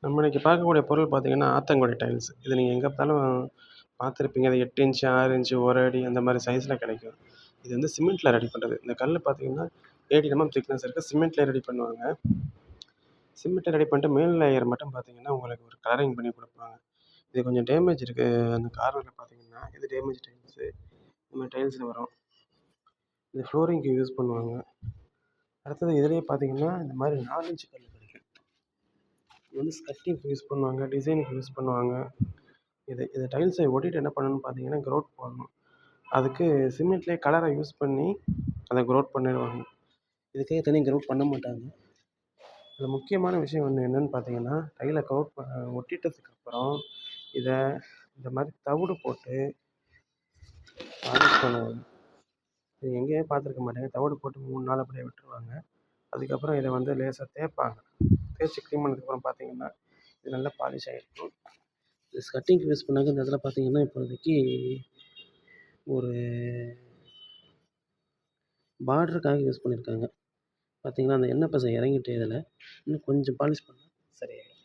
நம்ம இன்னைக்கு பார்க்கக்கூடிய பொருள் பார்த்தீங்கன்னா, ஆத்தங்குடி டைல்ஸ். இது நீங்க எங்க பார்த்தாலும் பார்த்துருப்பீங்க. அது 8 இன்ச்சு, 6 இன்ச்சு, 1 அடி அந்த மாரி சைஸ்ல கிடைக்கும். இது வந்து சிமெண்ட்ல ரெடி பண்றது. இந்த கல்லு பார்த்தீங்கன்னா, 8 mm திக்னஸ் இருக்கு. சிமெண்ட்ல ரெடி பண்ணுவாங்க. சிமெண்ட்ல ரெடி பண்ணிட்டு மேல் லேயர் மட்டும் பார்த்தீங்கன்னா, உங்களுக்கு ஒரு கலரிங் பண்ணி குடுப்பாங்க. இது கொஞ்சம் டேமேஜ் இருக்கு. அந்த கார்னர்ல பார்த்தீங்கன்னா, இது டேமேஜ் டைல்ஸு. இந்த மாரி டைல்ஸ்ல வரும். இது ஃப்ளோரிங்க்கு யூஸ் பண்ணுவாங்க. அடுத்தது இதிலேயே பார்த்தீங்கன்னா, இந்த மாரி 4 இன்ச் கல்லு கிடைக்கும். இது வந்து ஸ்கட்டிங்க்கு யூஸ் பண்ணுவாங்க, டிசைனுக்கு யூஸ் பண்ணுவாங்க. இது டைல்ஸை ஒட்டிட்டு என்ன பண்ணணும்னு பார்த்தீங்கன்னா, க்ரௌட் போடணும். அதுக்கு சிமெண்ட்லேயே கலரை யூஸ் பண்ணி அதை க்ரௌட் பண்ணிடுவாங்க. இதுக்கே தனி க்ரௌட் பண்ண மாட்டாங்க. இதில் முக்கியமான விஷயம் ஒன்று என்னன்னு பார்த்தீங்கன்னா, டைலை ஒட்டிட்டதுக்கப்புறம் இதை இந்த மாதிரி தவிடு போட்டு பாலிஷ் பண்ணுவாங்க. இது எங்கேயுமே பார்த்துருக்க மாட்டேங்க. தவிடு போட்டு 3 நாள் அப்படியே விட்டுருவாங்க. அதுக்கப்புறம் இதை வந்து லேசாக தேய்ப்பாங்க. தேய்ச்சி க்ளீன் பண்ணதுக்கப்புறம் பார்த்தீங்கன்னா, இது நல்லா பாலிஷ் ஆகிருக்கும். இது ஸ்கட்டிங்க்கு யூஸ் பண்ணாங்க. இந்த இடத்துல பார்த்தீங்கன்னா, இப்போதைக்கு ஒரு பார்டருக்காக யூஸ் பண்ணியிருக்காங்க. பார்த்தீங்கன்னா, அந்த எண்ணெய் பசை இறங்கிட்டு இதில இன்னும் கொஞ்சம் பாலிஷ் பண்ணா சரியாயிடும்.